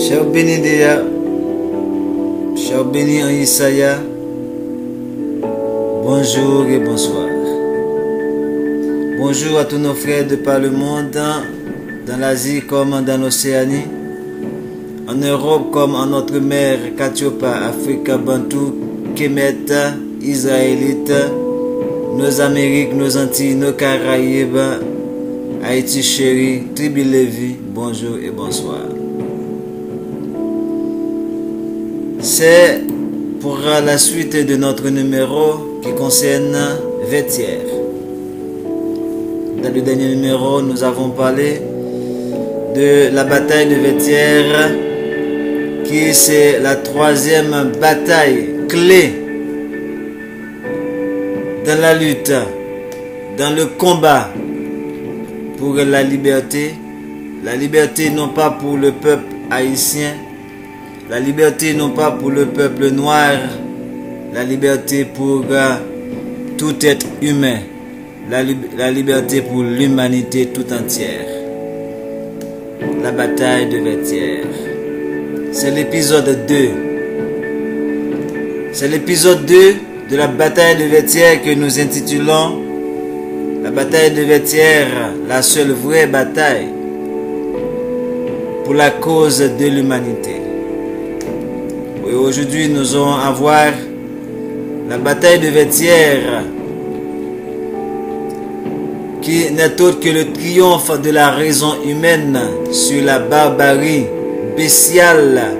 Cher béni Déa, cher béni en Isaïa, bonjour et bonsoir. Bonjour à tous nos frères de par le monde, dans l'Asie comme dans l'Océanie, en Europe comme en notre mère, Katiopa, Afrique, Bantou, Kemet, Israélite, nos Amériques, nos Antilles, nos Caraïbes, Haïti chéri, Tribu Lévi, bonjour et bonsoir. C'est pour la suite de notre numéro qui concerne Vétière. Dans le dernier numéro, nous avons parlé de la bataille de Vétière, qui c'est la troisième bataille clé dans la lutte, dans le combat pour la liberté non pas pour le peuple haïtien, la liberté non pas pour le peuple noir, la liberté pour tout être humain, la liberté pour l'humanité tout entière. La bataille de Vétière. C'est l'épisode 2. C'est l'épisode 2 de la bataille de Vétière que nous intitulons la bataille de Vétière, la seule vraie bataille pour la cause de l'humanité. Et aujourd'hui, nous allons avoir la bataille de Vétière, qui n'est autre que le triomphe de la raison humaine sur la barbarie bestiale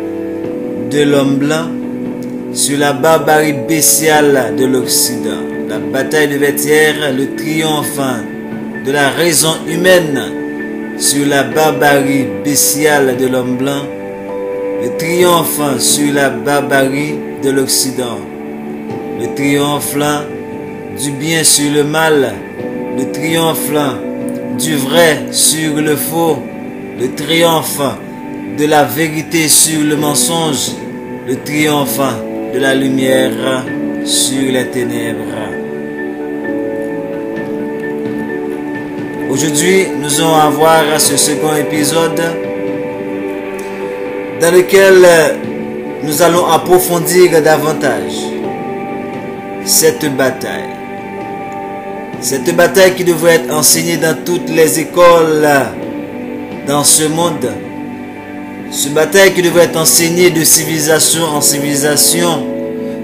de l'homme blanc, sur la barbarie bestiale de l'Occident. La bataille de Vétière, le triomphe de la raison humaine sur la barbarie bestiale de l'homme blanc, le triomphe sur la barbarie de l'Occident, le triomphe du bien sur le mal, le triomphe du vrai sur le faux, le triomphe de la vérité sur le mensonge, le triomphe de la lumière sur les ténèbres. Aujourd'hui, nous allons avoir ce second épisode dans lequel nous allons approfondir davantage cette bataille. Cette bataille qui devrait être enseignée dans toutes les écoles dans ce monde. Cette bataille qui devrait être enseignée de civilisation en civilisation,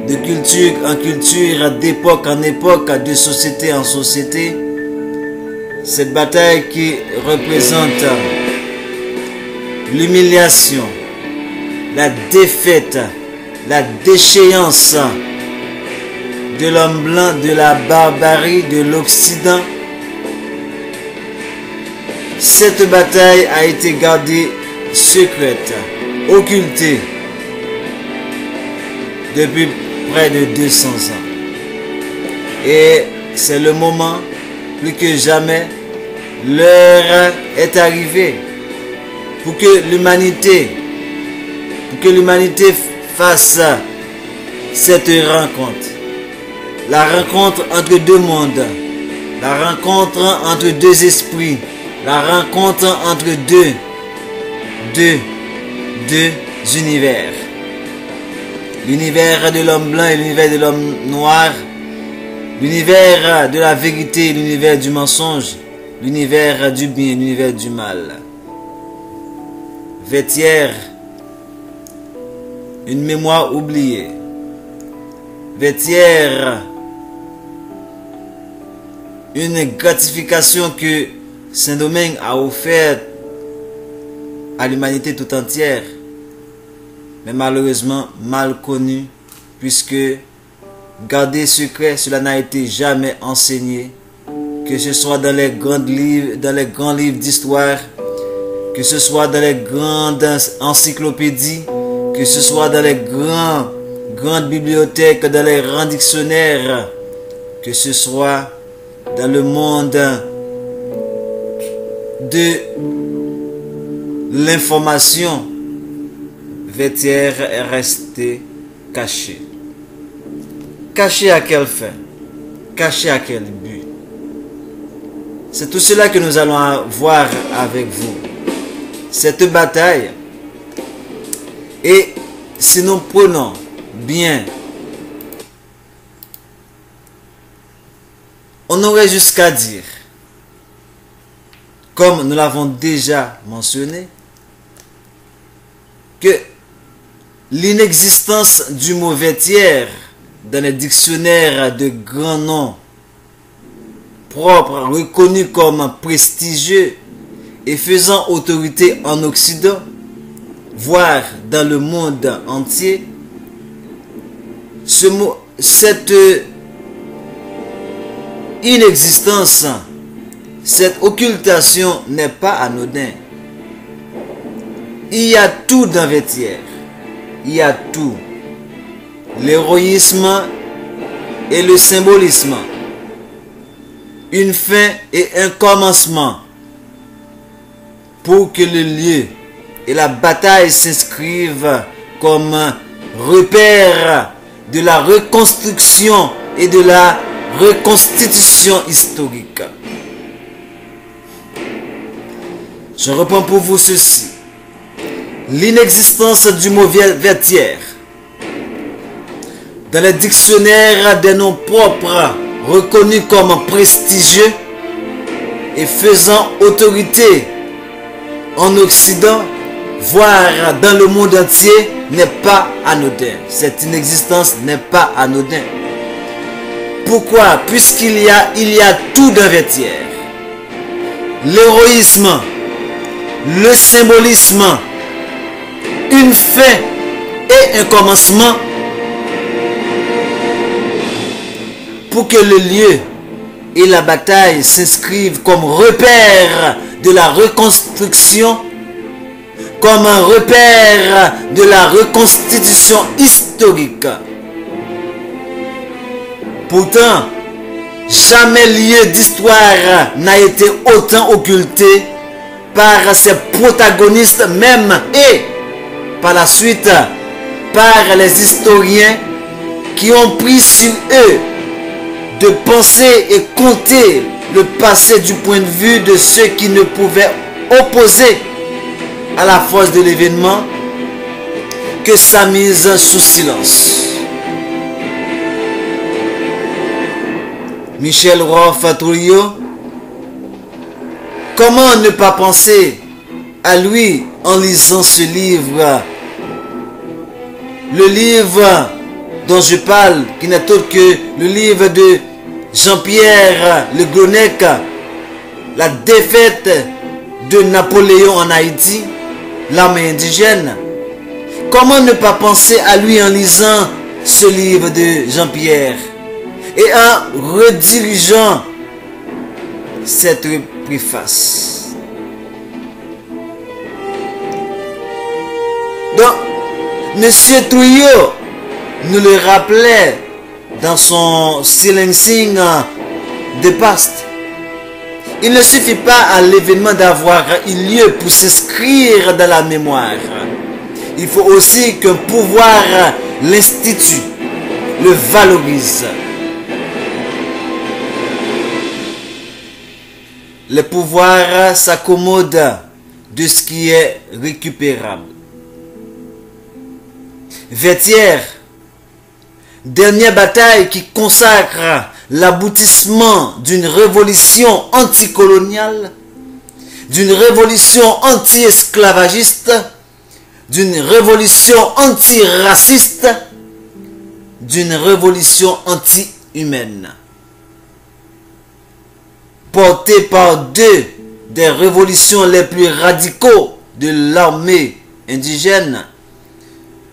de culture en culture, d'époque en époque, de société en société. Cette bataille qui représente l'humiliation, la défaite, la déchéance de l'homme blanc, de la barbarie, de l'Occident. Cette bataille a été gardée secrète, occultée depuis près de 200 ans. Et c'est le moment, plus que jamais, l'heure est arrivée pour que l'humanité fasse cette rencontre. La rencontre entre deux mondes, la rencontre entre deux esprits, la rencontre entre deux univers. L'univers de l'homme blanc et l'univers de l'homme noir, l'univers de la vérité et l'univers du mensonge, l'univers du bien et l'univers du mal. Vétière, une mémoire oubliée. Vétière, une gratification que Saint-Domingue a offerte à l'humanité tout entière, mais malheureusement mal connue, puisque gardé secret, cela n'a été jamais enseigné, que ce soit dans les grands livres d'histoire, que ce soit dans les grandes encyclopédies, que ce soit dans les grandes bibliothèques, dans les grands dictionnaires, que ce soit dans le monde de l'information. Vétière est restée cachée. Cachée à quelle fin? Cachée à quel but? C'est tout cela que nous allons voir avec vous. Cette bataille Et si nous prenons bien, on aurait jusqu'à dire, comme nous l'avons déjà mentionné, que l'inexistence du mot vêtière dans les dictionnaires de grands noms propres, reconnus comme prestigieux et faisant autorité en Occident, voire dans le monde entier, cette inexistence, cette occultation n'est pas anodin. Il y a tout dans vêtière. Il y a tout. L'héroïsme et le symbolisme. Une fin et un commencement. Pour que le lieu et la bataille s'inscrivent comme repère de la reconstruction et de la reconstitution historique. Je reprends pour vous ceci. L'inexistence du mot vêtière dans les dictionnaires des noms propres reconnus comme prestigieux et faisant autorité en Occident, voire dans le monde entier, n'est pas anodin. Cette inexistence n'est pas anodin. Pourquoi? Puisqu'il y a tout dans vêtière. L'héroïsme, le symbolisme, une fin et un commencement pour que le lieu et la bataille s'inscrivent comme repère de la reconstruction, comme un repère de la reconstitution historique. Pourtant, jamais lieu d'histoire n'a été autant occulté par ses protagonistes même et par la suite par les historiens qui ont pris sur eux de penser et compter le passé du point de vue de ceux qui ne pouvaient opposer à la force de l'événement que sa mise sous silence. Michel Roy-Fatourio, comment ne pas penser à lui en lisant ce livre? Le livre dont je parle, qui n'est autre que le livre de Jean-Pierre Le Glonec, La défaite de Napoléon en Haïti, l'armée indigène. Comment ne pas penser à lui en lisant ce livre de Jean-Pierre et en redirigeant cette préface? Donc, Monsieur Trouillot nous le rappelait dans son silencing de past. Il ne suffit pas à l'événement d'avoir eu lieu pour s'inscrire dans la mémoire. Il faut aussi qu'un pouvoir l'institue, le valorise. Le pouvoir s'accommode de ce qui est récupérable. Vêtière, dernière bataille qui consacre l'aboutissement d'une révolution anticoloniale, d'une révolution anti-esclavagiste, d'une révolution anti-raciste, d'une révolution anti-humaine. Portée par deux des révolutions les plus radicaux de l'armée indigène,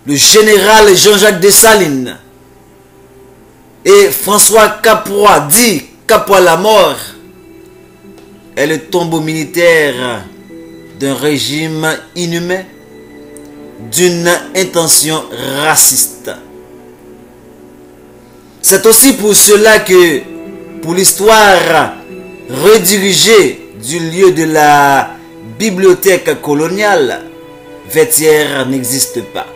le général Jean-Jacques Dessalines et François Capois, dit Capois la mort, est le tombeau militaire d'un régime inhumain, d'une intention raciste. C'est aussi pour cela que, pour l'histoire redirigée du lieu de la bibliothèque coloniale, Vêtière n'existe pas.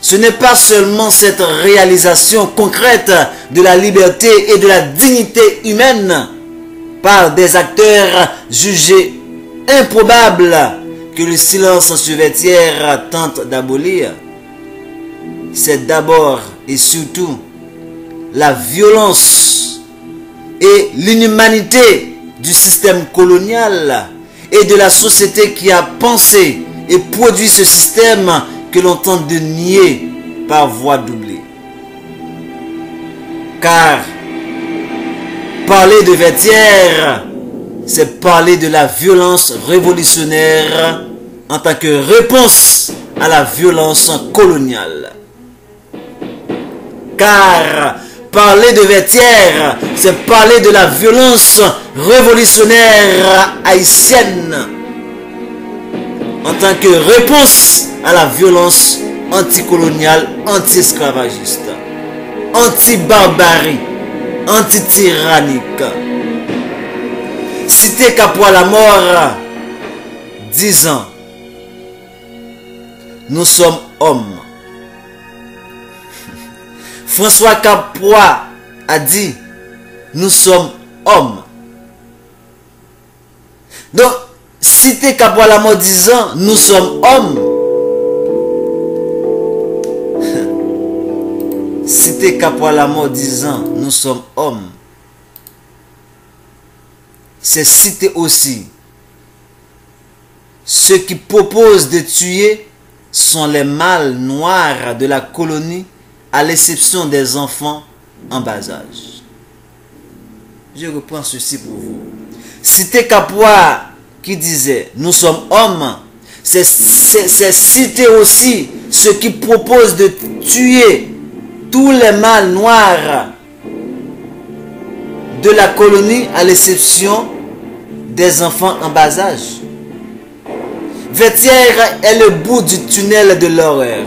Ce n'est pas seulement cette réalisation concrète de la liberté et de la dignité humaine par des acteurs jugés improbables que le silence sur Vertières tente d'abolir, c'est d'abord et surtout la violence et l'inhumanité du système colonial et de la société qui a pensé et produit ce système que l'on tente de nier par voie d'oubli. Car parler de Vertières, c'est parler de la violence révolutionnaire en tant que réponse à la violence coloniale. Car parler de Vertières, c'est parler de la violence révolutionnaire haïtienne en tant que réponse à la violence anticoloniale, anti-esclavagiste, anti-barbarie, anti-tyrannique. Cité Capois-la-Mort, 10 ans. Nous sommes hommes. François Capois a dit, nous sommes hommes. Donc, cité Capois-la-Mort 10 ans, nous sommes hommes. Cité Capois-la-Mort 10 ans, nous sommes hommes. C'est citer aussi ceux qui proposent de tuer sont les mâles noirs de la colonie, à l'exception des enfants en bas âge. Je reprends ceci pour vous. Citer Capois qui disait nous sommes hommes, c'est citer aussi ceux qui proposent de tuer tous les mâles noirs de la colonie, à l'exception des enfants en bas âge. Vertières est le bout du tunnel de l'horreur.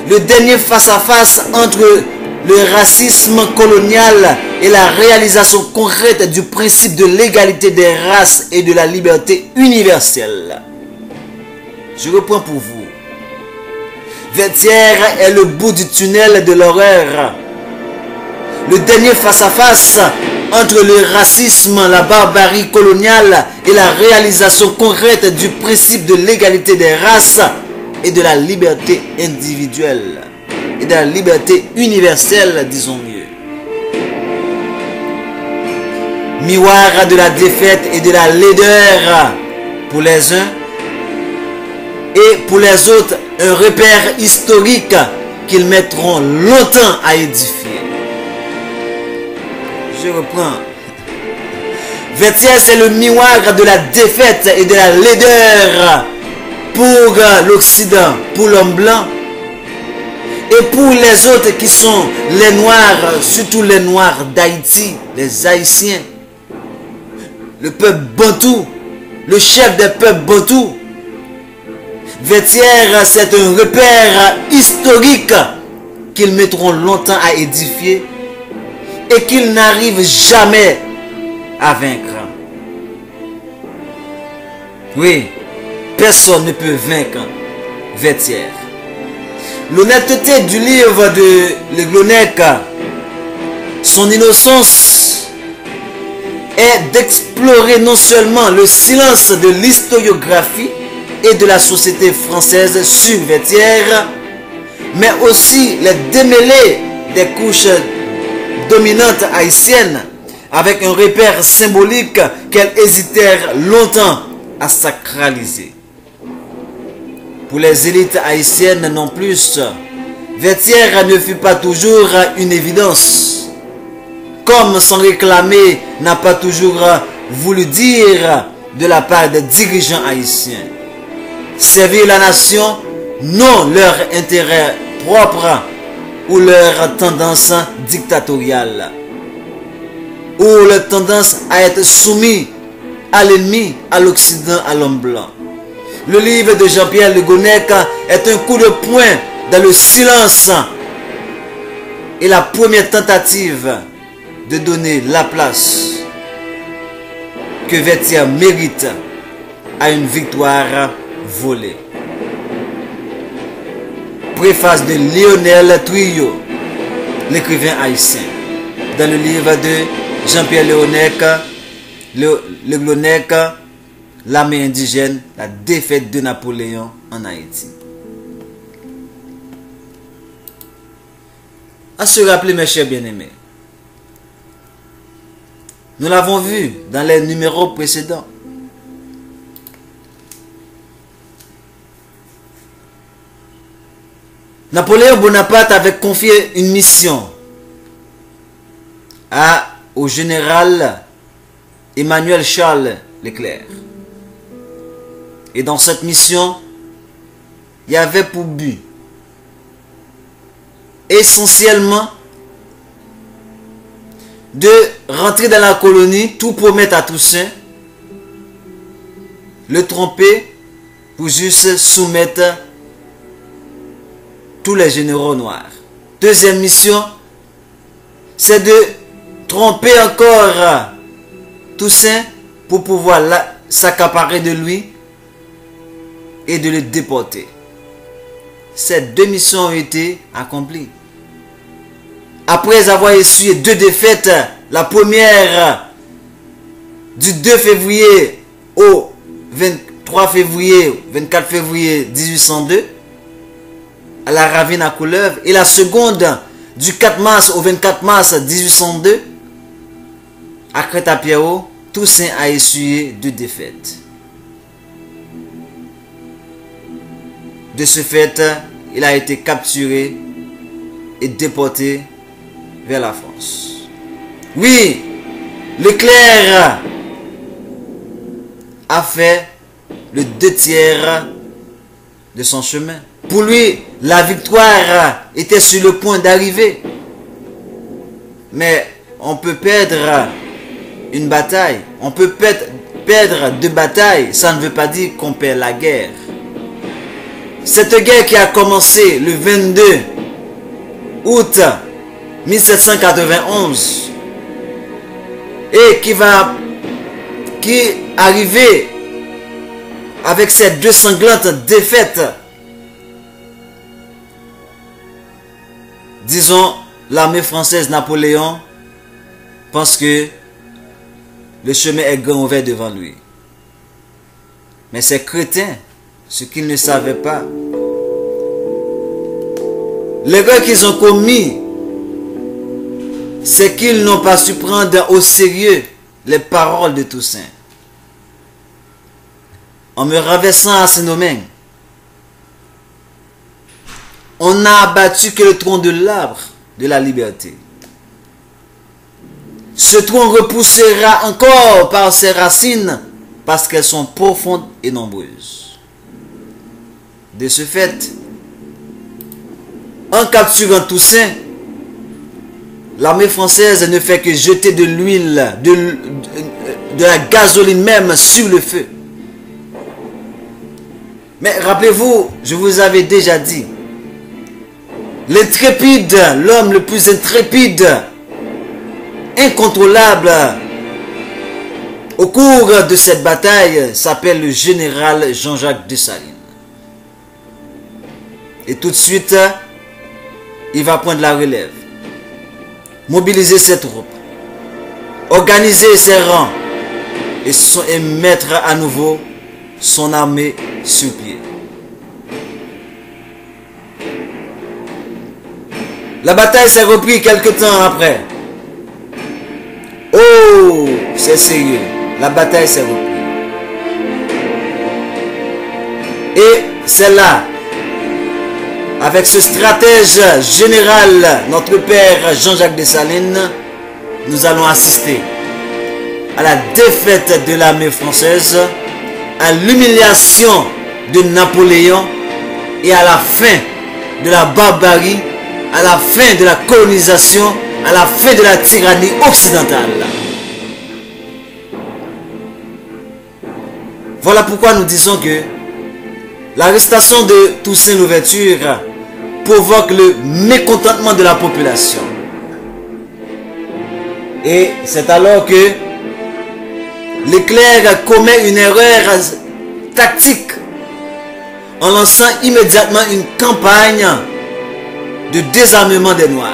Le dernier face-à-face entre le racisme colonial et la réalisation concrète du principe de l'égalité des races et de la liberté universelle. Je reprends pour vous. Vertières est le bout du tunnel de l'horreur. Le dernier face-à-face entre le racisme, la barbarie coloniale et la réalisation concrète du principe de l'égalité des races et de la liberté individuelle et de la liberté universelle, disons mieux. Miroir de la défaite et de la laideur pour les uns et pour les autres, un repère historique qu'ils mettront longtemps à édifier. Je reprends. Vertières, c'est le miroir de la défaite et de la laideur pour l'Occident, pour l'homme blanc et pour les autres qui sont les Noirs, surtout les Noirs d'Haïti, les Haïtiens, le peuple bantou, le chef des peuples bantous. Vertières, c'est un repère historique qu'ils mettront longtemps à édifier et qu'ils n'arrivent jamais à vaincre. Oui, personne ne peut vaincre Vertières. L'honnêteté du livre de Le Glonec, son innocence, est d'explorer non seulement le silence de l'historiographie et de la société française sur Vertières, mais aussi les démêlés des couches dominantes haïtiennes avec un repère symbolique qu'elles hésitèrent longtemps à sacraliser. Pour les élites haïtiennes non plus, Vertières ne fut pas toujours une évidence, comme s'en réclamer n'a pas toujours voulu dire de la part des dirigeants haïtiens. Servir la nation, non leur intérêt propre ou leur tendance dictatoriale, ou leur tendance à être soumis à l'ennemi, à l'Occident, à l'homme blanc. Le livre de Jean-Pierre Le Glonec est un coup de poing dans le silence et la première tentative de donner la place que Vertières mérite à une victoire volée. Préface de Lionel Trujillo, l'écrivain haïtien, dans le livre de Jean-Pierre Le Glonec, l'armée indigène, la défaite de Napoléon en Haïti. À se rappeler, mes chers bien-aimés, nous l'avons vu dans les numéros précédents. Napoléon Bonaparte avait confié une mission au général Emmanuel Charles Leclerc. Et dans cette mission, il y avait pour but essentiellement de rentrer dans la colonie, tout promettre à Toussaint, le tromper pour juste soumettre tous les généraux noirs. Deuxième mission, c'est de tromper encore Toussaint pour pouvoir s'accaparer de lui et de le déporter. Ces deux missions ont été accomplies. Après avoir essuyé deux défaites, la première du 2 février au 24 février 1802 à la ravine à Couleuvre, et la seconde du 4 mars au 24 mars 1802 à Crête-à-Pierrot, Toussaint a essuyé deux défaites. De ce fait, il a été capturé et déporté vers la France. Oui, Leclerc a fait le 2/3 de son chemin. Pour lui, la victoire était sur le point d'arriver. Mais on peut perdre une bataille, on peut perdre deux batailles, ça ne veut pas dire qu'on perd la guerre. Cette guerre qui a commencé le 22 août 1791 et qui arrivait avec ces deux sanglantes défaites, disons, l'armée française, Napoléon pense que le chemin est grand ouvert devant lui. Mais ces crétins, ce qu'ils ne savaient pas, l'erreur qu'ils ont commis, c'est qu'ils n'ont pas su prendre au sérieux les paroles de Toussaint. En me renversant à Saint-Domingue, on n'a abattu que le tronc de l'arbre de la liberté. Ce tronc repoussera encore par ses racines parce qu'elles sont profondes et nombreuses. De ce fait, en capturant Toussaint, l'armée française ne fait que jeter de l'huile, de la gasoline même sur le feu. Mais rappelez-vous, je vous avais déjà dit, l'intrépide, l'homme le plus intrépide, incontrôlable au cours de cette bataille s'appelle le général Jean-Jacques Dessalines. Et tout de suite, il va prendre la relève, mobiliser ses troupes, organiser ses rangs et mettre à nouveau son armée sur pied. La bataille s'est reprise quelque temps après. Oh, c'est sérieux. La bataille s'est reprise. Et c'est là, avec ce stratège général, notre père Jean-Jacques Dessalines, nous allons assister à la défaite de l'armée française, à l'humiliation de Napoléon et à la fin de la barbarie, à la fin de la colonisation, à la fin de la tyrannie occidentale. Voilà pourquoi nous disons que l'arrestation de Toussaint Louverture provoque le mécontentement de la population. Et c'est alors que Leclerc commet une erreur tactique en lançant immédiatement une campagne de désarmement des Noirs.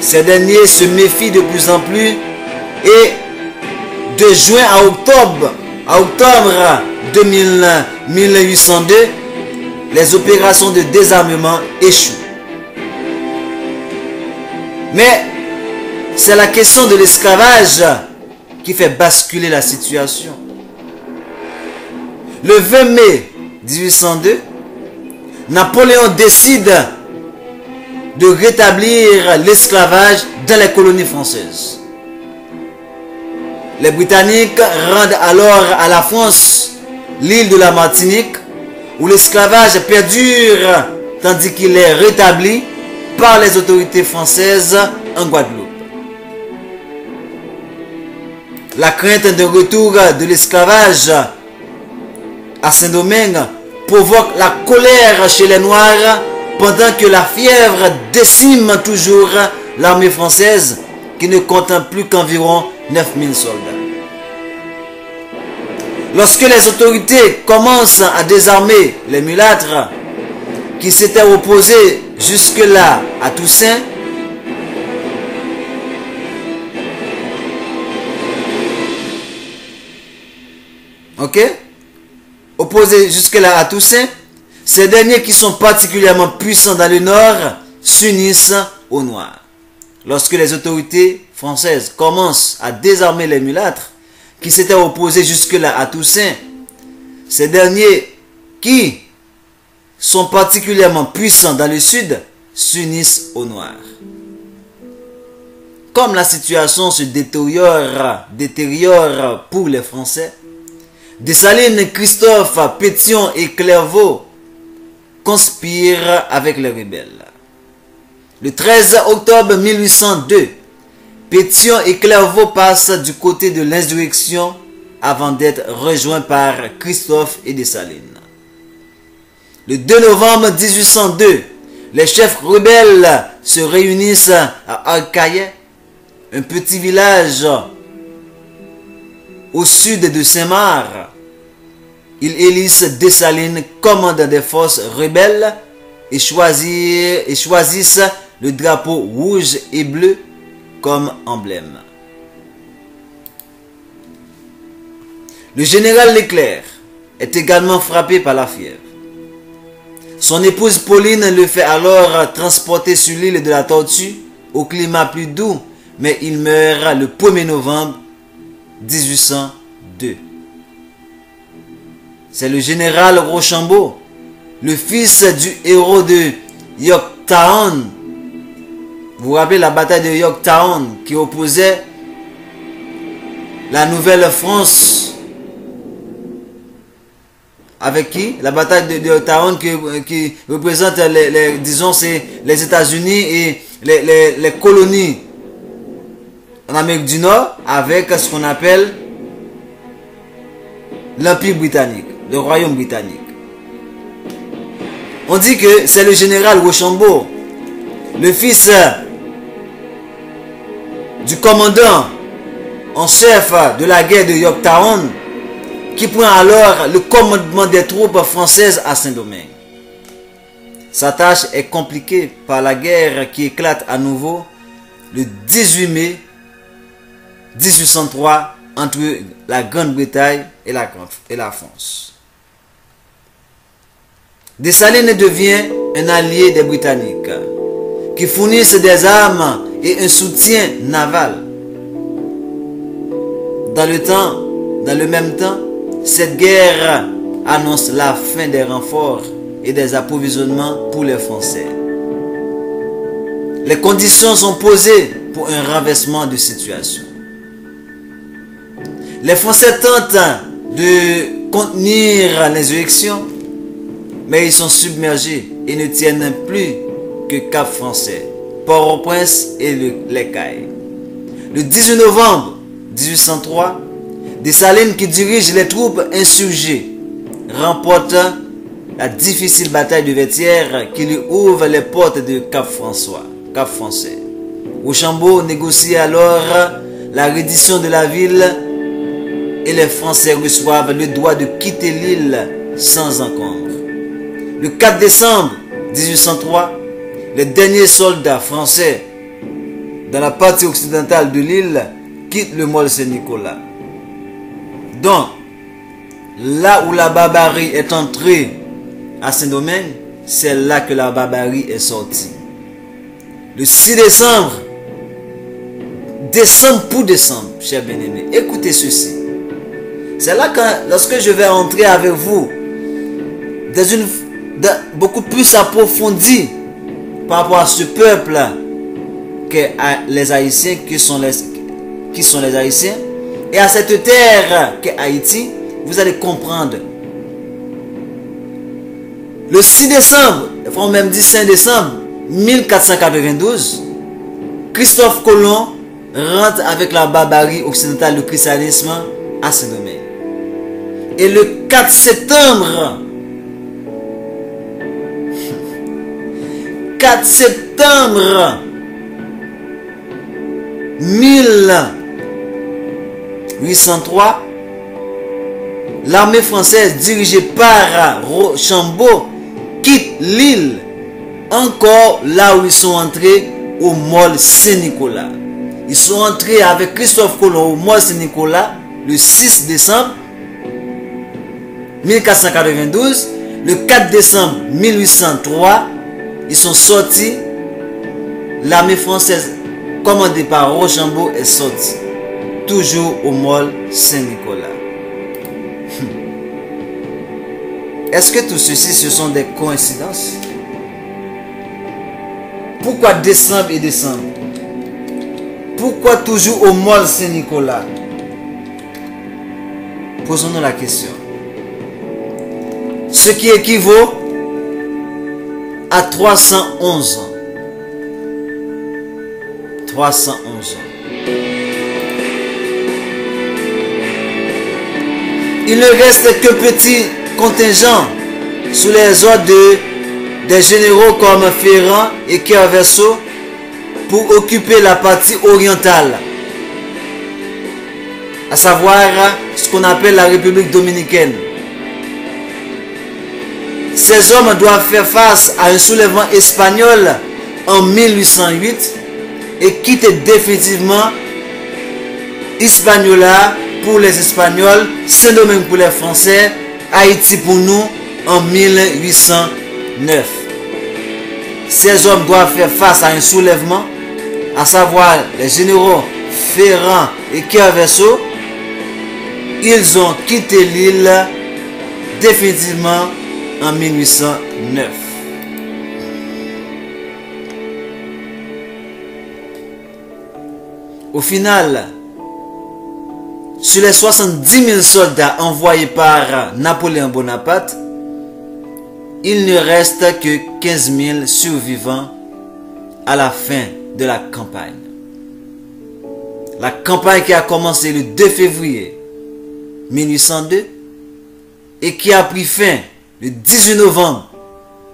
Ces derniers se méfient de plus en plus et de juin à octobre 1802, les opérations de désarmement échouent. Mais c'est la question de l'esclavage qui fait basculer la situation. Le 20 mai 1802, Napoléon décide de rétablir l'esclavage dans les colonies françaises. Les Britanniques rendent alors à la France l'île de la Martinique, où l'esclavage perdure tandis qu'il est rétabli par les autorités françaises en Guadeloupe. La crainte d'un retour de l'esclavage à Saint-Domingue provoque la colère chez les Noirs pendant que la fièvre décime toujours l'armée française qui ne compte plus qu'environ 9000 soldats. Lorsque les autorités commencent à désarmer les mulâtres qui s'étaient opposés jusque-là à Toussaint, opposés jusque-là à Toussaint, ces derniers qui sont particulièrement puissants dans le nord s'unissent aux Noirs. Lorsque les autorités françaises commencent à désarmer les mulâtres qui s'étaient opposés jusque-là à Toussaint, ces derniers qui sont particulièrement puissants dans le sud s'unissent aux Noirs. Comme la situation se détériore pour les Français, Dessalines, Christophe, Pétion et Clairvaux conspirent avec les rebelles. Le 13 octobre 1802, Pétion et Clairvaux passent du côté de l'insurrection avant d'être rejoints par Christophe et Dessalines. Le 2 novembre 1802, les chefs rebelles se réunissent à Arcaillet, un petit village au sud de Saint-Marc. Ils élisent Dessalines commandant des forces rebelles et choisissent le drapeau rouge et bleu comme emblème. Le général Leclerc est également frappé par la fièvre. Son épouse Pauline le fait alors transporter sur l'île de la Tortue au climat plus doux, mais il meurt le 1er novembre 1802. C'est le général Rochambeau, le fils du héros de Yorktown. Vous vous rappelez la bataille de Yorktown qui opposait la Nouvelle-France avec qui? La bataille de Yorktown qui représente les États-Unis et les colonies en Amérique du Nord avec ce qu'on appelle l'Empire britannique, le Royaume britannique. On dit que c'est le général Rochambeau, le fils du commandant en chef de la guerre de Yorktown, qui prend alors le commandement des troupes françaises à Saint-Domingue. Sa tâche est compliquée par la guerre qui éclate à nouveau le 18 mai 1803 entre la Grande-Bretagne et la France. Dessalines devient un allié des Britanniques qui fournissent des armes et un soutien naval. Dans le même temps, cette guerre annonce la fin des renforts et des approvisionnements pour les Français. Les conditions sont posées pour un renversement de situation. Les Français tentent de contenir l'insurrection, mais ils sont submergés et ne tiennent plus que Cap-Français, Port-au-Prince et les Cayes. Le 18 novembre 1803, Dessalines, qui dirige les troupes insurgées, remporte la difficile bataille de Vertières qui lui ouvre les portes de Cap-Français. Rochambeau négocie alors la reddition de la ville et les Français reçoivent le droit de quitter l'île sans encombre. Le 4 décembre 1803, les derniers soldats français dans la partie occidentale de l'île quittent le Mont Saint-Nicolas. Donc, là où la barbarie est entrée à Saint-Domingue, c'est là que la barbarie est sortie. Le 6 décembre, décembre pour décembre, chers bien-aimés, écoutez ceci. C'est là que, lorsque je vais entrer avec vous beaucoup plus approfondi par rapport à ce peuple que les Haïtiens, qui sont les Haïtiens, et à cette terre qu'est Haïti, vous allez comprendre. Le 6 décembre, les frères même dit 5 décembre 1492, Christophe Colomb rentre avec la barbarie occidentale, le christianisme à Saint-Domingue. Et le 4 septembre 1803, l'armée française dirigée par Rochambeau quitte l'île, encore là où ils sont entrés au Mall Saint-Nicolas. Ils sont entrés avec Christophe Colomb au Mall Saint-Nicolas le 6 décembre 1492. Le 4 décembre 1803, ils sont sortis. L'armée française commandée par Rochambeau est sortie. Toujours au Mall Saint-Nicolas. Est-ce que tout ceci, ce sont des coïncidences? Pourquoi décembre et décembre? Pourquoi toujours au Mall Saint-Nicolas? Posons-nous la question. Ce qui équivaut à 311 ans. 311 ans. Il ne reste que petit contingent sous les ordres des généraux comme Ferrand et Kerverseau pour occuper la partie orientale, à savoir ce qu'on appelle la République dominicaine. Ces hommes doivent faire face à un soulèvement espagnol en 1808 et quitter définitivement Hispaniola pour les Espagnols, Saint-Domingue pour les Français, Haïti pour nous en 1809. Ces hommes doivent faire face à un soulèvement, à savoir les généraux Ferrand et Kerverseau. Ils ont quitté l'île définitivement en 1809. Au final, sur les 70 000 soldats envoyés par Napoléon Bonaparte, il ne reste que 15 000 survivants à la fin de la campagne. La campagne qui a commencé le 2 février 1802 et qui a pris fin le 18 novembre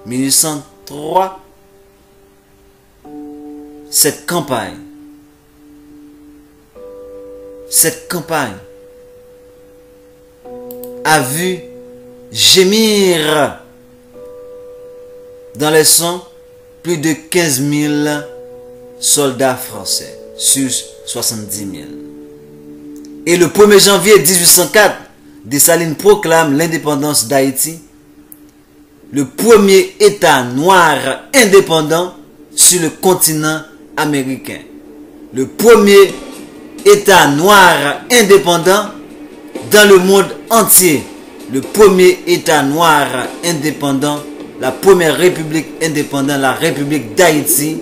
1803, cette campagne a vu gémir dans les sangs plus de 15 000 soldats français sur 70 000. Et le 1er janvier 1804, Dessalines proclame l'indépendance d'Haïti, le premier État noir indépendant sur le continent américain. Le premier État noir indépendant dans le monde entier. Le premier État noir indépendant, la première république indépendante, la République d'Haïti.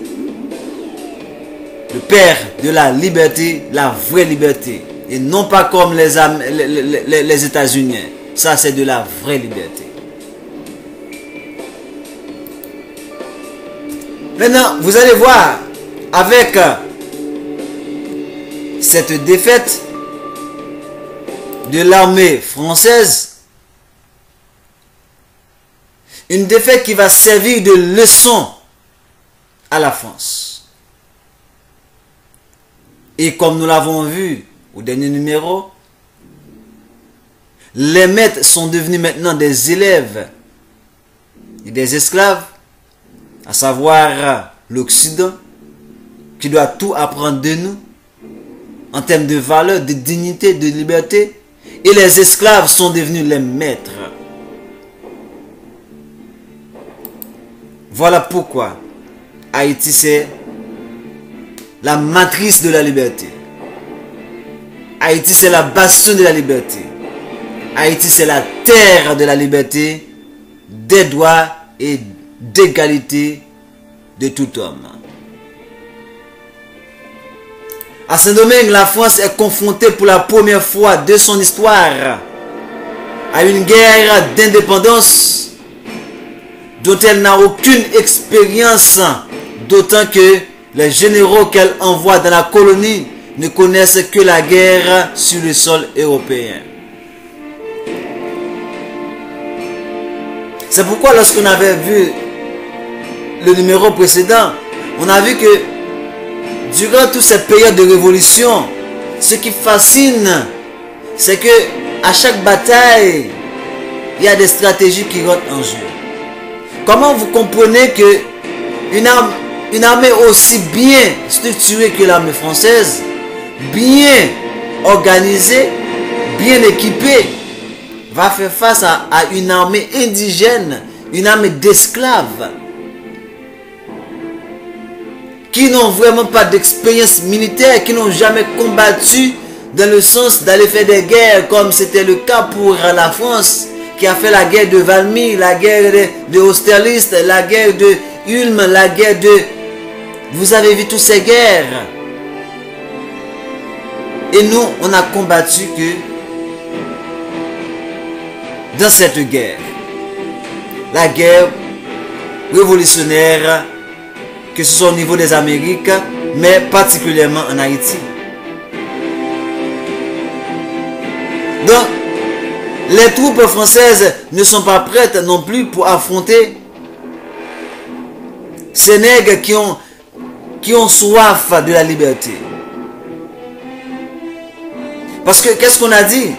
Le père de la liberté, la vraie liberté. Et non pas comme les États-Unis. Ça, c'est de la vraie liberté. Maintenant, vous allez voir, avec cette défaite de l'armée française, une défaite qui va servir de leçon à la France. Et comme nous l'avons vu au dernier numéro, les maîtres sont devenus maintenant des élèves et des esclaves, à savoir l'Occident, qui doit tout apprendre de nous, en termes de valeur, de dignité, de liberté. et les esclaves sont devenus les maîtres. Voilà pourquoi Haïti, c'est la matrice de la liberté. Haïti, c'est la bastion de la liberté. Haïti, c'est la terre de la liberté, des droits et d'égalité de tout homme. À Saint-Domingue, la France est confrontée pour la première fois de son histoire à une guerre d'indépendance dont elle n'a aucune expérience, d'autant que les généraux qu'elle envoie dans la colonie ne connaissent que la guerre sur le sol européen. C'est pourquoi lorsqu'on avait vu le numéro précédent, on a vu que durant toute cette période de révolution, ce qui fascine, c'est que à chaque bataille, il y a des stratégies qui rentrent en jeu. Comment vous comprenez que une armée aussi bien structurée que l'armée française, bien organisée, bien équipée, va faire face à une armée indigène, une armée d'esclaves, qui n'ont vraiment pas d'expérience militaire, qui n'ont jamais combattu dans le sens d'aller faire des guerres, comme c'était le cas pour la France, qui a fait la guerre de Valmy, la guerre de Austerlitz, la guerre de Ulm, la guerre de... Vous avez vu toutes ces guerres. Et nous, on a combattu que dans cette guerre, la guerre révolutionnaire, que ce soit au niveau des Amériques, mais particulièrement en Haïti. Donc, les troupes françaises ne sont pas prêtes non plus pour affronter ces nègres qui ont soif de la liberté. Parce que, qu'est-ce qu'on a dit?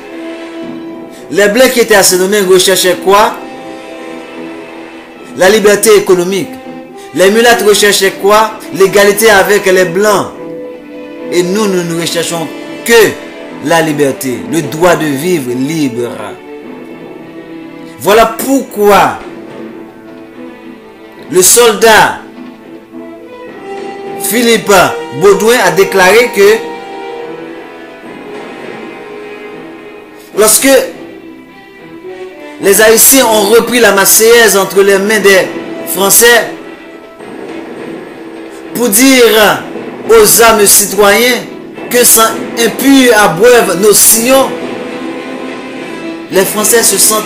Les Blancs qui étaient à Saint-Domingue recherchaient quoi? La liberté économique. Les mulattes recherchaient quoi? L'égalité avec les Blancs. Et nous ne recherchons que la liberté, le droit de vivre libre. Voilà pourquoi le soldat Philippe Baudouin a déclaré que lorsque les Haïtiens ont repris la Marseillaise entre les mains des Français pour dire aux âmes citoyens que sang impur abreuvent nos sillons, les Français se sentent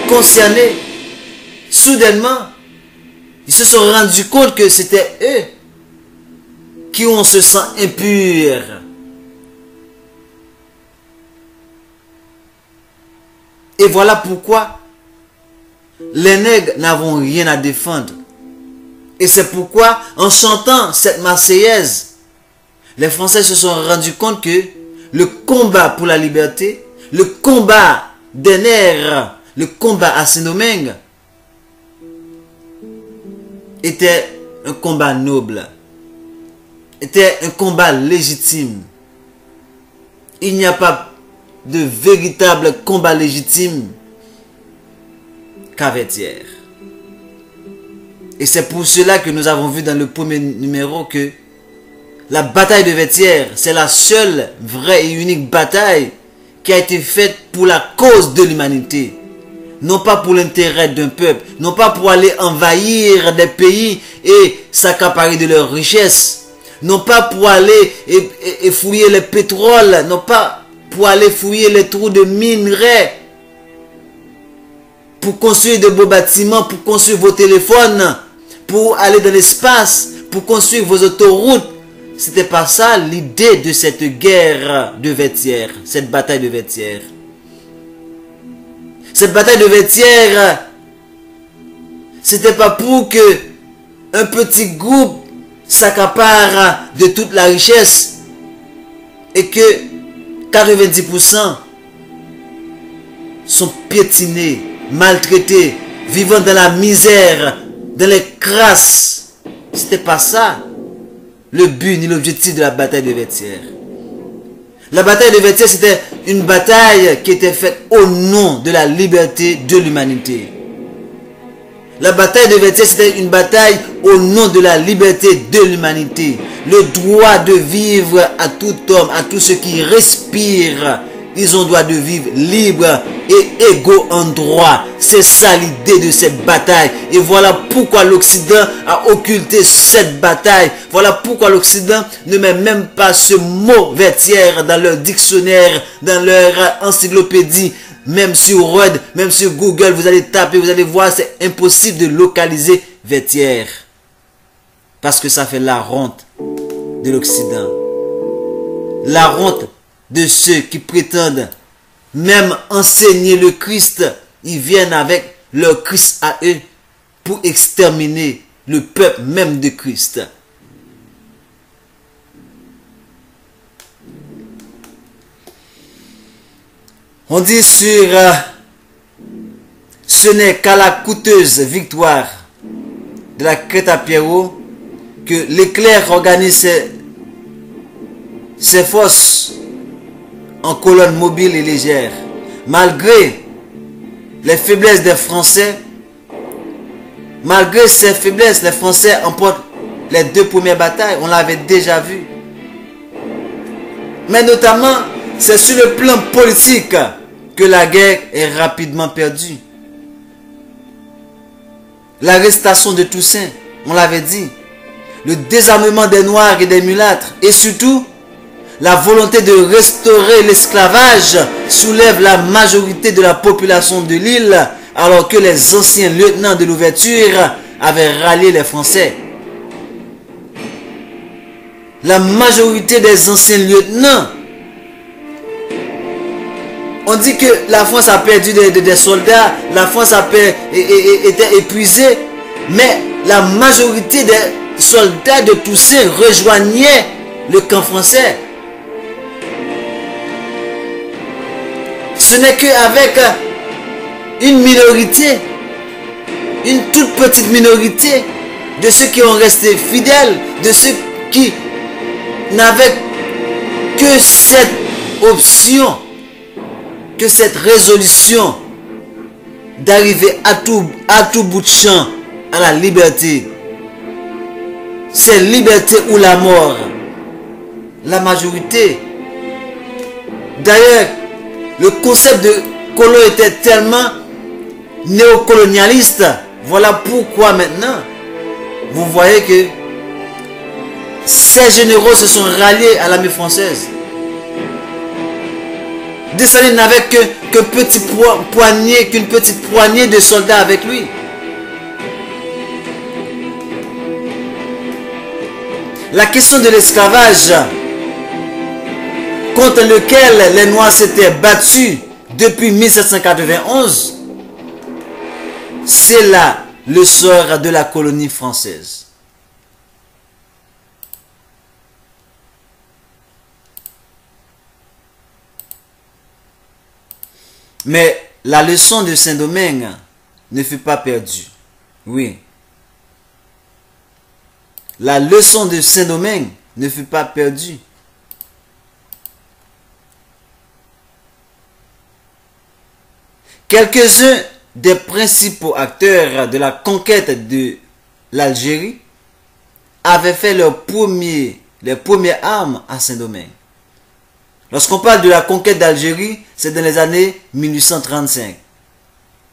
concernés. Soudainement, ils se sont rendus compte que c'était eux qui ont ce sang impur. Et voilà pourquoi les nègres n'avons rien à défendre. Et c'est pourquoi, en chantant cette Marseillaise, les Français se sont rendus compte que le combat pour la liberté, le combat des nègres, le combat à Saint-Domingue, était un combat noble, était un combat légitime. Il n'y a pas de véritable combat légitime qu'à Vertières. Et c'est pour cela que nous avons vu dans le premier numéro que la bataille de Vertières, c'est la seule vraie et unique bataille qui a été faite pour la cause de l'humanité. Non pas pour l'intérêt d'un peuple, non pas pour aller envahir des pays et s'accaparer de leurs richesses, non pas pour aller et fouiller le pétrole, non pas pour aller fouiller les trous de minerais, pour construire de beaux bâtiments, pour construire vos téléphones, pour aller dans l'espace, pour construire vos autoroutes. C'était pas ça l'idée de cette guerre de Vertières, cette bataille de Vertières. Cette bataille de Vertières, c'était pas pour que un petit groupe s'accapare de toute la richesse et que 90% sont piétinés, maltraités, vivant dans la misère, dans les crasses. C'était pas ça le but ni l'objectif de la bataille de Vertières. La bataille de Vertières, c'était une bataille qui était faite au nom de la liberté de l'humanité. La bataille de Vertières, c'était une bataille au nom de la liberté de l'humanité. Le droit de vivre à tout homme, à tous ceux qui respirent. Ils ont droit de vivre libre et égaux en droit. C'est ça l'idée de cette bataille. Et voilà pourquoi l'Occident a occulté cette bataille. Voilà pourquoi l'Occident ne met même pas ce mot Vertières dans leur dictionnaire, dans leur encyclopédie. Même sur Word, même sur Google, vous allez taper, vous allez voir, c'est impossible de localiser Vertières. Parce que ça fait la honte de l'Occident. La honte de ceux qui prétendent même enseigner le Christ. Ils viennent avec leur Christ à eux pour exterminer le peuple même de Christ. On dit sur ce n'est qu'à la coûteuse victoire de la Crête à Pierrot que l'éclair organise ses forces en colonne mobile et légère. Malgré les faiblesses des Français, malgré ces faiblesses, les Français emportent les 2 premières batailles. On l'avait déjà vu. Mais notamment, c'est sur le plan politique que la guerre est rapidement perdue. L'arrestation de Toussaint, on l'avait dit. Le désarmement des Noirs et des mulâtres. Et surtout, la volonté de restaurer l'esclavage soulève la majorité de la population de l'île, alors que les anciens lieutenants de l'ouverture avaient rallié les Français. La majorité des anciens lieutenants, on dit que la France a perdu des soldats, la France était épuisée, mais la majorité des soldats de Toussaint rejoignaient le camp français. Ce n'est qu'avec une minorité, une toute petite minorité de ceux qui ont resté fidèles, de ceux qui n'avaient que cette option, que cette résolution d'arriver à tout bout de champ à la liberté. C'est liberté ou la mort. La majorité. D'ailleurs, le concept de colon était tellement néocolonialiste. Voilà pourquoi maintenant, vous voyez que ces généraux se sont ralliés à l'armée française. Dessalines n'avait qu'une petite poignée de soldats avec lui. La question de l'esclavage, contre lequel les Noirs s'étaient battus depuis 1791, c'est là le sort de la colonie française. Mais la leçon de Saint-Domingue ne fut pas perdue. Oui. La leçon de Saint-Domingue ne fut pas perdue. Quelques-uns des principaux acteurs de la conquête de l'Algérie avaient fait les premières armes à Saint-Domingue. Lorsqu'on parle de la conquête d'Algérie, c'est dans les années 1835.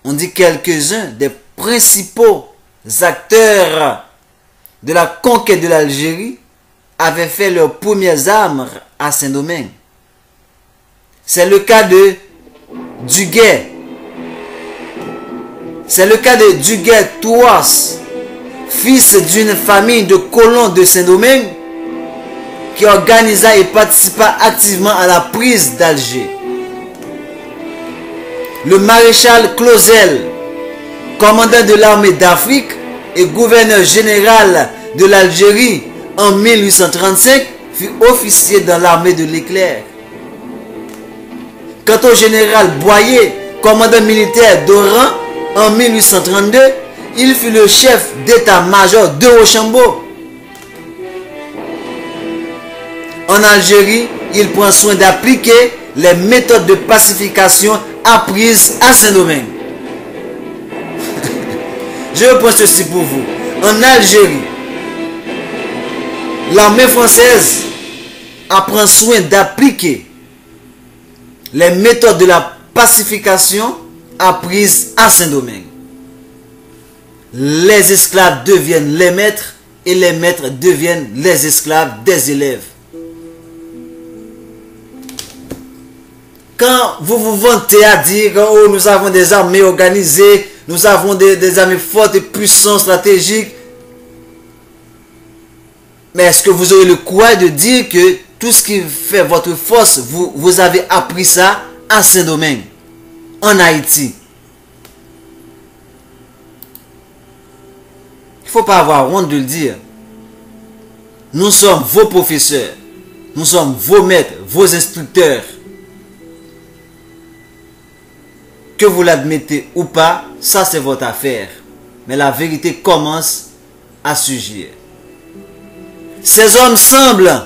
On dit quelques-uns des principaux acteurs de la conquête de l'Algérie avaient fait leurs premières armes à Saint-Domingue. C'est le cas de Duguay. C'est le cas de Duguay Touas, fils d'une famille de colons de Saint-Domingue, qui organisa et participa activement à la prise d'Alger. Le maréchal Clausel, commandant de l'armée d'Afrique et gouverneur général de l'Algérie en 1835, fut officier dans l'armée de l'Éclair. Quant au général Boyer, commandant militaire d'Oran en 1832, il fut le chef d'état-major de Rochambeau. En Algérie, il prend soin d'appliquer les méthodes de pacification apprises à Saint-Domingue. Je reprends ceci pour vous. En Algérie, l'armée française prend soin d'appliquer les méthodes de la pacification apprises à Saint-Domingue. Les esclaves deviennent les maîtres et les maîtres deviennent les esclaves des élèves. Quand vous vous vantez à dire « Oh, nous avons des armées organisées, nous avons des armées fortes et puissantes, stratégiques », mais est-ce que vous aurez le courage de dire que tout ce qui fait votre force, vous avez appris ça à Saint-Domingue, en Haïti? Il ne faut pas avoir honte de le dire. Nous sommes vos professeurs, nous sommes vos maîtres, vos instructeurs. Que vous l'admettez ou pas, ça c'est votre affaire. Mais la vérité commence à surgir. Ces hommes semblent,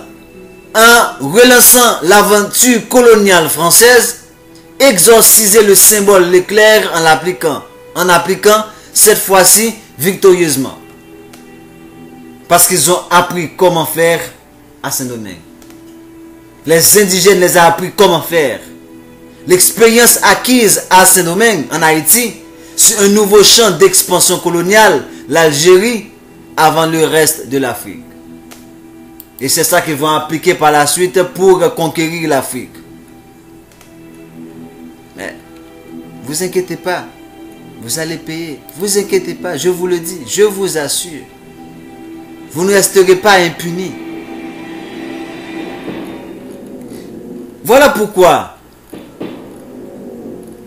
en relançant l'aventure coloniale française, exorciser le symbole l'éclair en l'appliquant cette fois-ci victorieusement. Parce qu'ils ont appris comment faire à Saint-Domingue. Les indigènes les ont appris comment faire. L'expérience acquise à Saint-Domingue, en Haïti, sur un nouveau champ d'expansion coloniale, l'Algérie, avant le reste de l'Afrique. Et c'est ça qu'ils vont appliquer par la suite pour conquérir l'Afrique. Mais, vous inquiétez pas, vous allez payer. Vous inquiétez pas, je vous le dis, je vous assure. Vous ne resterez pas impunis. Voilà pourquoi.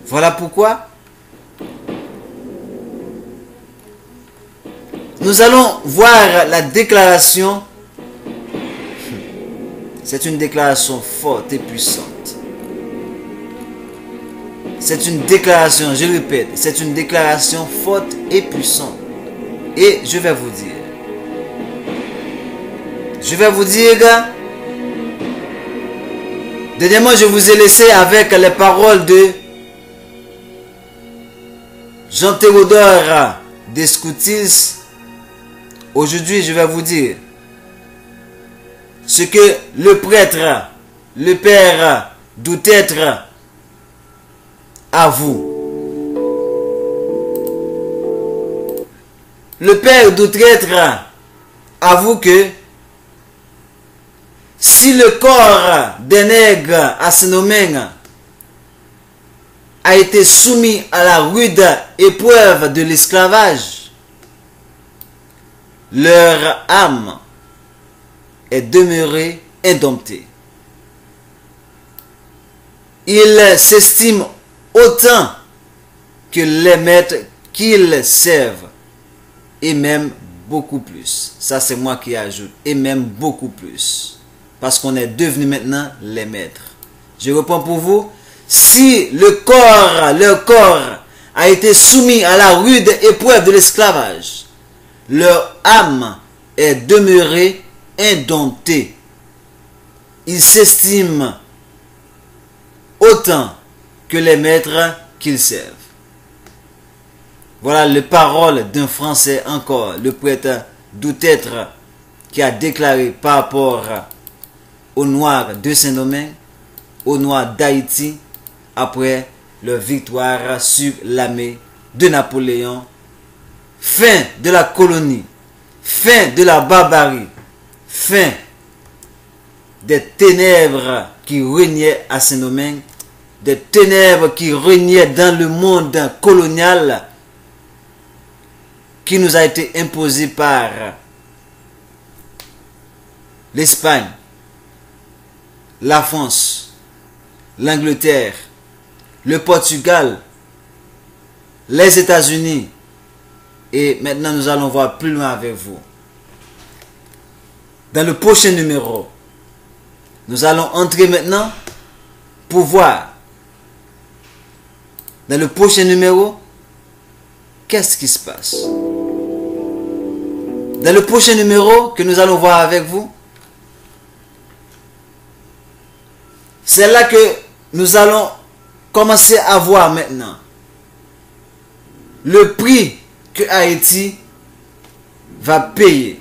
Voilà pourquoi nous allons voir la déclaration. C'est une déclaration forte et puissante. C'est une déclaration, je répète, c'est une déclaration forte et puissante. Et je vais vous dire. Dernièrement, je vous ai laissé avec les paroles de Jean-Théodore Descoutis. Aujourd'hui, je vais vous dire ce que le prêtre, le père Doutêtre avoue. Le père Doutêtre avoue que si le corps des nègres à Saint-Domingue a été soumis à la rude épreuve de l'esclavage, leur âme est demeurée indomptée. Ils s'estiment autant que les maîtres qu'ils servent, et même beaucoup plus. Ça, c'est moi qui ajoute, et même beaucoup plus. Parce qu'on est devenu maintenant les maîtres. Je reprends pour vous. Si leur corps a été soumis à la rude épreuve de l'esclavage, leur âme est demeurée indomptée. Ils s'estiment autant que les maîtres qu'ils servent. Voilà les paroles d'un Français encore, le prêtre Doutêtre, qui a déclaré par rapport aux Noirs de Saint-Domingue, aux Noirs d'Haïti, après leur victoire sur l'armée de Napoléon. Fin de la colonie, fin de la barbarie, fin des ténèbres qui régnaient à Saint-Domingue, des ténèbres qui régnaient dans le monde colonial qui nous a été imposé par l'Espagne, la France, l'Angleterre, le Portugal, les États-Unis. Et maintenant, nous allons voir plus loin avec vous. Dans le prochain numéro, nous allons entrer maintenant pour voir. Dans le prochain numéro, qu'est-ce qui se passe? Dans le prochain numéro que nous allons voir avec vous, C'est là que nous allons commencer à voir maintenant le prix que Haïti va payer.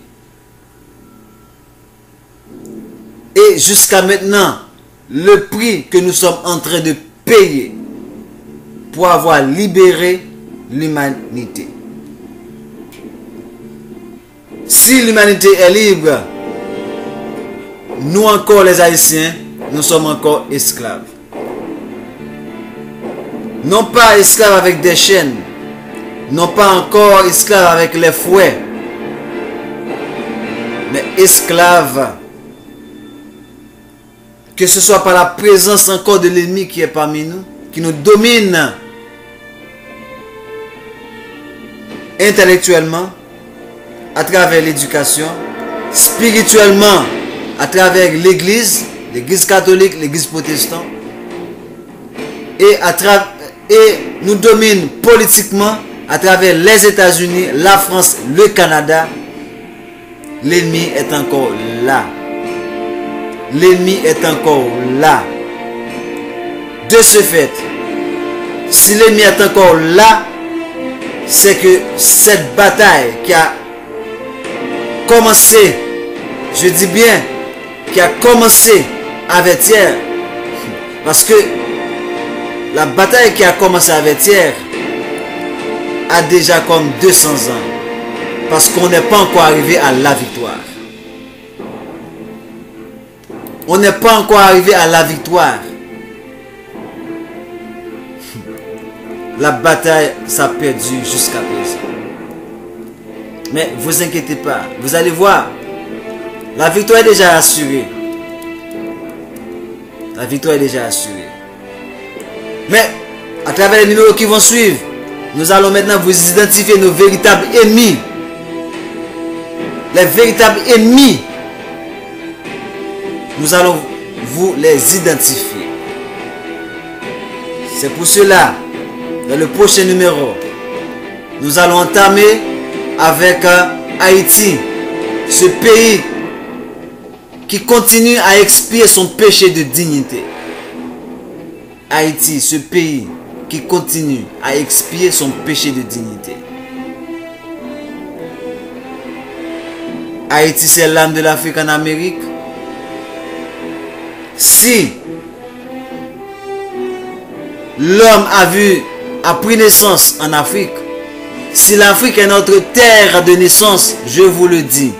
Et jusqu'à maintenant, le prix que nous sommes en train de payer pour avoir libéré l'humanité. Si l'humanité est libre, nous encore les Haïtiens, nous sommes encore esclaves. Non pas esclaves avec des chaînes, non pas encore esclaves avec les fouets, mais esclaves, que ce soit par la présence encore de l'ennemi qui est parmi nous, qui nous domine intellectuellement, à travers l'éducation, spirituellement, à travers l'église catholique, l'église protestante, et nous domine politiquement à travers les États-Unis, la France, le Canada. L'ennemi est encore là. L'ennemi est encore là. De ce fait, si l'ennemi est encore là, c'est que cette bataille qui a commencé, je dis bien, qui a commencé avant-hier, parce que la bataille qui a commencé avant-hier a déjà comme 200 ans, parce qu'on n'est pas encore arrivé à la victoire. On n'est pas encore arrivé à la victoire. La bataille s'est perdue jusqu'à présent. Mais vous inquiétez pas, vous allez voir, la victoire est déjà assurée. La victoire est déjà assurée. Mais à travers les numéros qui vont suivre, nous allons maintenant vous identifier nos véritables ennemis. Les véritables ennemis. Nous allons vous les identifier. C'est pour cela, dans le prochain numéro, nous allons entamer avec Haïti, ce pays qui continue à expier son péché de dignité. Haïti, ce pays qui continue à expier son péché de dignité. Haïti, c'est l'âme de l'Afrique en Amérique. Si l'homme a pris naissance en Afrique, si l'Afrique est notre terre de naissance, je vous le dis,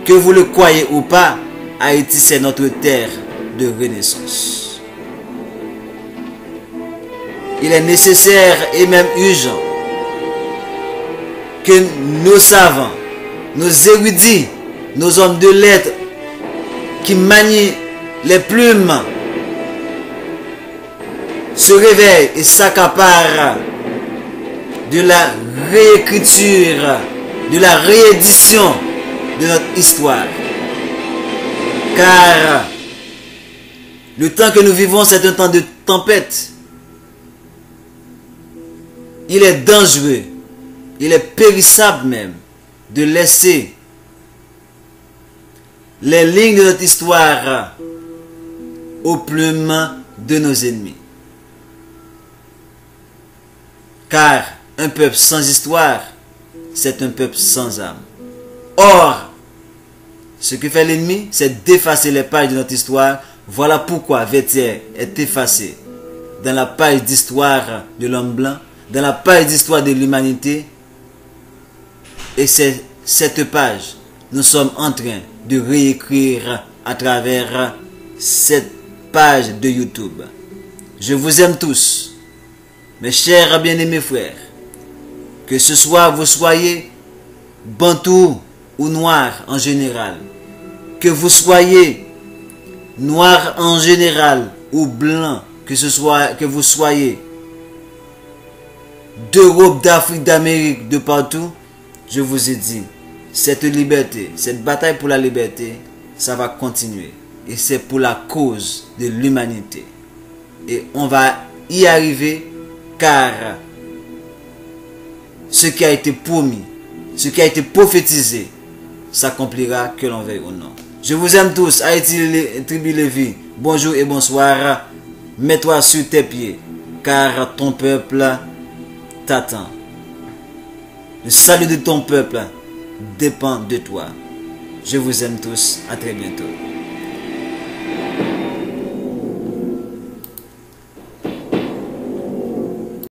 que vous le croyez ou pas, Haïti c'est notre terre de renaissance. Il est nécessaire et même urgent que nos savants, nos érudits, nos hommes de lettres qui manient les plumes se réveillent et s'accaparent de la réécriture, de la réédition de notre histoire. Car le temps que nous vivons, c'est un temps de tempête. Il est dangereux, il est périssable même de laisser les lignes de notre histoire aux plumes de nos ennemis. Car un peuple sans histoire, c'est un peuple sans âme. Or, ce que fait l'ennemi, c'est d'effacer les pages de notre histoire. Voilà pourquoi Vertières est effacé dans la page d'histoire de l'homme blanc, dans la page d'histoire de l'humanité. Et c'est cette page, nous sommes en train de réécrire à travers cette page de YouTube. Je vous aime tous, mes chers bien-aimés frères. Que ce soit vous soyez bantou ou noir en général, que vous soyez noir en général ou blanc, que vous soyez d'Europe, d'Afrique, d'Amérique, de partout, je vous ai dit, cette liberté, cette bataille pour la liberté, ça va continuer. Et c'est pour la cause de l'humanité. Et on va y arriver car ce qui a été promis, ce qui a été prophétisé, s'accomplira que l'on veuille ou non. Je vous aime tous. Haïti, Tribu Lévi, bonjour et bonsoir. Mets-toi sur tes pieds, car ton peuple t'attend. Le salut de ton peuple dépend de toi. Je vous aime tous. À très bientôt.